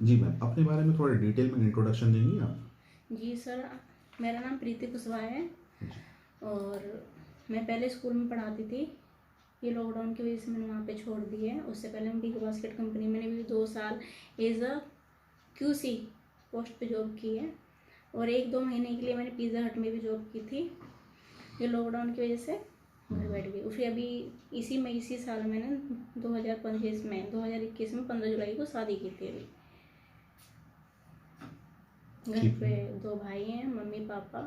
जी ma'am, अपने बारे में थोड़ा डिटेल में इंट्रोडक्शन देंगी आप? जी सर, मेरा नाम प्रीति कुशवाहा है जी। और मैं पहले स्कूल में पढ़ाती थी। ये लॉकडाउन की वजह से मैंने वहाँ पे छोड़ दी है। उससे पहले मैं बिग बास्केट कंपनी में भी 2 साल एज अ क्यूसी पोस्ट पे जॉब की है और 1-2 महीने के लिए मैंने पिज़्ज़ा हट में भी जॉब की थी। ये लॉकडाउन की वजह से घर बैठ गई। फिर अभी इसी साल मैंने 2021 में 15 जुलाई को शादी की थी। अभी घर ठीक पे है। 2 भाई हैं, मम्मी पापा,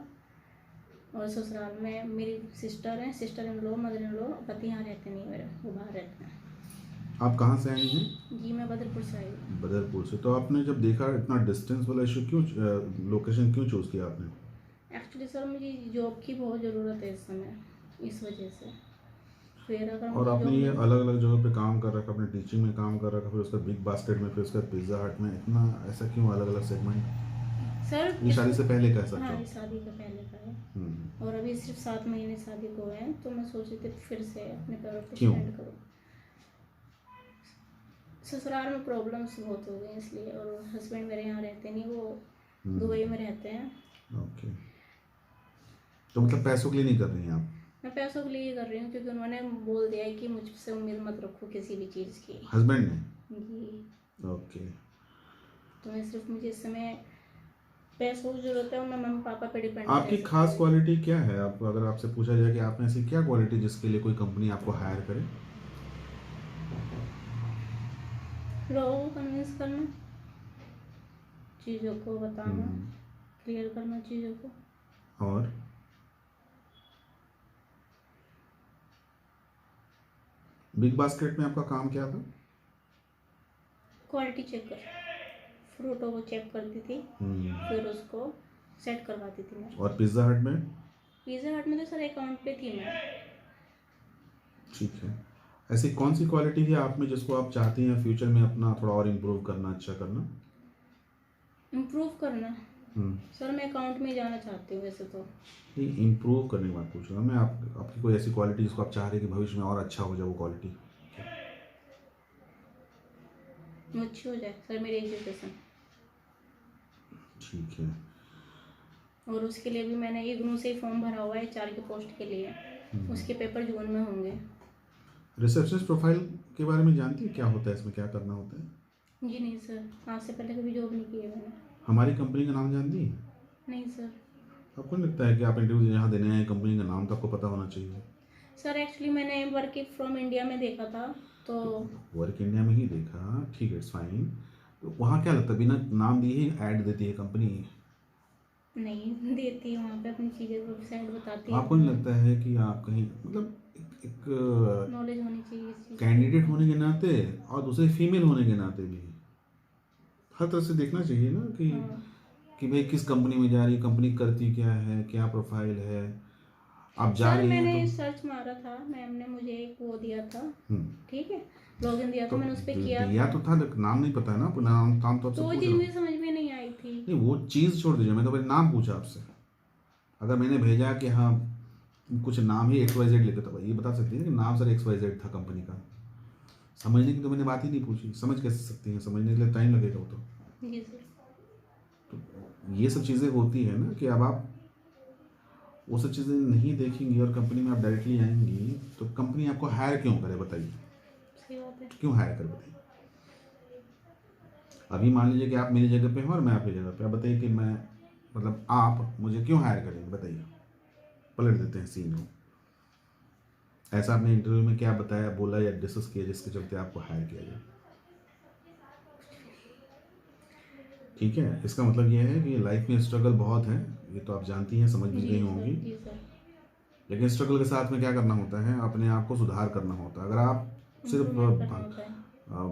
और ससुराल में मेरी सिस्टर हैं, sister in law, mother in law. पति यहाँ रहते नहीं मेरे, वो बाहर रहते हैं। आप कहाँ से आई हैं? जी मैं बदरपुर से आई हूँ। बदरपुर से। तो आपने जब देखा इतना डिस्टेंस वाला इशू, क्यों लोकेशन क्यों चूज़ किया आपने? एक्चुअली सर मुझे जॉब की बहुत ज़रूरत है इस समय, इस वजह से। फिर अगर और मुझे आपने जॉब ये नहीं। अलग अलग जगह पे काम कर रखा, अपने टीचिंग में काम कर रखा, फिर उसका बिग बास्केट में, फिर उसका पिज़्ज़ा हट में, इतना ऐसा क्यों अलग अलग सेगमेंट? सर ये शादी इसको, से पहले का सब हाँ ये जॉब? शादी का पहले का है हम्म। और अभी सिर्फ 7 महीने शादी को हुए हैं, तो मैं सोची थी फिर से अपने पैरों पे क्यों? स्टैंड करूँ। ससुराल में प्रॉब्लम्स बहुत हो गई इसलिए, और हस्बैंड मेरे यहाँ रहते नहीं, वो दुबई में रहते हैं। ओके। तो मतलब पैसों के लिए नहीं कर रही हैं आप? मैं पैसों के लिए कर रही हूँ क्योंकि उन्होंने बोल दिया है कि मुझसे उम्मीद मत रखो किसी भी चीज़ की। हस्बैंड ने? जी। ओके। तो मैं सिर्फ, मुझे इस समय पैसों की ज़रूरत है और मैं मम्मी पापा पे डिपेंड नहीं आपकी रह सकती खास हूँ। क्वालिटी क्या है? आप अगर आपसे पूछा जाए कि आप में ऐसी क्या क्वालिटी जिसके लिए कोई कंपनी आपको हायर करे? लोगों को कन्विंस करना, चीज़ों को बताना, हम्म। क्लियर करना चीज़ों को। और बिग बास्केट में आपका काम क्या था? क्वालिटी चेकर, फ्रूटों को चेक करती थी, फिर उसको सेट करवाती थी मैं। और पिज़्ज़ा हट में? पिज़्ज़ा हट में तो सर अकाउंट पे थी मैं। ठीक है। ऐसी कौन सी क्वालिटी है आप में जिसको आप चाहती हैं फ्यूचर में अपना थोड़ा और इम्प्रूव करना, अच्छा करना? इम्प्रूव करना, हम्म। सर मैं अकाउंट में जाना चाहती हूँ वैसे तो। नहीं, इम्प्रूव करने की बात पूछ रहा हूँ मैं। आपकी कोई ऐसी क्वालिटी जिसको आप चाह रहे हैं कि भविष्य में और अच्छा हो जाए, वो क्वालिटी? अच्छी हो जाए सर मेरी एजुकेशन। ठीक है। और उसके लिए भी मैंने इग्नू से ही फॉर्म भरा हुआ है HR की पोस्ट के लिए। उसके पेपर जून में होंगे। रिसेप्शनिस्ट प्रोफाइल के बारे में जानती है? क्या होता है इसमें, क्या करना होता है? जी नहीं सर, आज से पहले कभी जॉब नहीं की है मैंने। हमारी कंपनी का नाम जानती है? नहीं सर। आपको नहीं लगता है कि आप इंटरव्यू यहाँ देने आए, कंपनी का नाम तो आपको पता होना चाहिए? सर एक्चुअली मैंने वर्क फ्रॉम इंडिया में देखा था तो। वर्क इंडिया में ही देखा, ठीक है, इट्स फाइन। तो वहाँ क्या लगता है, बिना नाम दिए ही ऐड देती है कंपनी? नहीं देती है, वहाँ पे अपनी चीज़ें वेबसाइट बताती है। आपको नहीं लगता है कि आप कहीं मतलब एक नॉलेज होनी चाहिए इस चीज़ कैंडिडेट की। होने के नाते और दूसरे फीमेल होने के नाते भी हर तरह से देखना चाहिए ना हाँ कि भाई किस कंपनी में जा रही है, कंपनी करती क्या है, क्या प्रोफाइल है, आप जा सर, रही हैं मैंने तो। सर्च मारा था, मैम ने मुझे एक वो दिया था, हम्म। ठीक है, लॉगिन दिया था, तो मैंने उस पर किया दिया था। तो था, लेकिन नाम नहीं पता है ना, आपको नाम तो तो आपसे वो पूछ चीज़ रहा मुझे हूँ। समझ में नहीं आई थी। नहीं, वो चीज़ छोड़ दीजिए, मैं तो पहले नाम पूछा आपसे। अगर मैंने भेजा कि हाँ कुछ नाम ही XYZ लिखे, तो ये बता सकती है कि नाम सर XYZ था कंपनी का। समझने की तो मैंने बात ही नहीं पूछी, समझ कैसे सकती हैं? समझने के लिए टाइम लगेगा वो तो। जी सर। तो ये सब चीज़ें होती है ना कि अब आप वो सब चीज़ें नहीं देखेंगी और कंपनी में आप डायरेक्टली आएंगी, तो कंपनी आपको हायर क्यों करे बताइए? सही बात है। क्यों हायर करे बताइए? अभी मान लीजिए कि आप मेरी जगह पे हैं और मैं आपकी जगह पे, आप बताइए कि मैं मतलब आप मुझे क्यों हायर करेंगे बताइए? पलट देते हैं सीन को। ऐसा आपने इंटरव्यू में क्या बताया, बोला या डिस्कस किया जिसके चलते आपको हायर किया जाए? ठीक है, इसका मतलब ये है कि लाइफ में स्ट्रगल बहुत है, ये तो आप जानती हैं, समझ भी जी गई सर। होंगी। जी सर। लेकिन स्ट्रगल के साथ में क्या करना होता है, अपने आप को सुधार करना होता है। अगर आप सिर्फ इम्प्रूवमेंट करना होता है।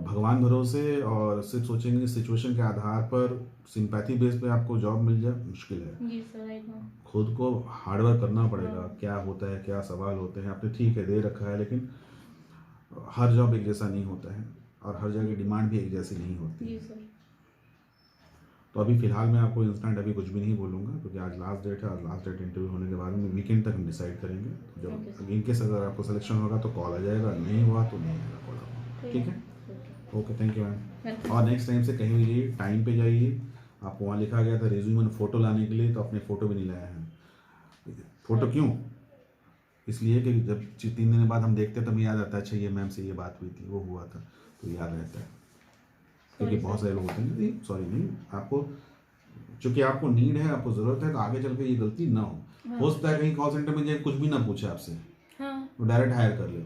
भगवान भरोसे और सिर्फ सोचेंगे कि सिचुएशन के आधार पर सिंपैथी बेस पे आपको जॉब मिल जाए, मुश्किल है। जी सर, आई नो। खुद को हार्डवर्क करना पड़ेगा। हाँ। क्या होता है, क्या सवाल होते हैं, आपने ठीक है दे रखा है, लेकिन हर जॉब एक जैसा नहीं होता है और हर जगह की डिमांड भी एक जैसी नहीं होती जी है। सर। तो अभी फ़िलहाल मैं आपको इंस्टेंट अभी कुछ भी नहीं बोलूँगा, क्योंकि आज लास्ट डेट है। आज लास्ट डेट इंटरव्यू होने के बाद में वीकेंड तक हम डिसाइड करेंगे। तो ओके जब सर। इनकेस अगर आपको सिलेक्शन होगा तो कॉल आ जाएगा, नहीं हुआ तो नहीं आएगा कॉल आपको। कोई ठीक बात है? नहीं। Okay. Okay, thank you ma'am. Welcome. और नेक्स्ट टाइम से कहीं भी जाइए टाइम पे जाइए। आपको वहाँ लिखा गया था रिज्यूम फ़ोटो लाने के लिए, तो अपने फ़ोटो भी नहीं लाया है। फ़ोटो क्यों? इसलिए कि जब 3 दिन बाद हम देखते हैं तब याद आता है, अच्छा ये मैम से ये बात हुई थी, वो हुआ था, तो याद रहता है। क्योंकि बहुत सारे लोग होते हैं नहीं, सॉरी नहीं, आपको चूँकि आपको नीड है, आपको ज़रूरत है, तो आगे चल के ये गलती ना हो सकता है कहीं कॉल सेंटर में जाए कुछ भी ना पूछे आपसे, हाँ। वो डायरेक्ट हायर कर ले।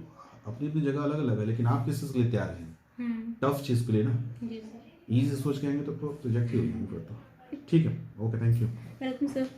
अपनी अपनी जगह अलग अलग है, लेकिन आप किस चीज़ के लिए तैयार हैं? टफ चीज़ के लिए ना। जी सर। ईजी सोच के आएंगे तो रिजेक्ट ही हो जाएंगे फिर तो। ठीक है, okay, thank you. Welcome sir.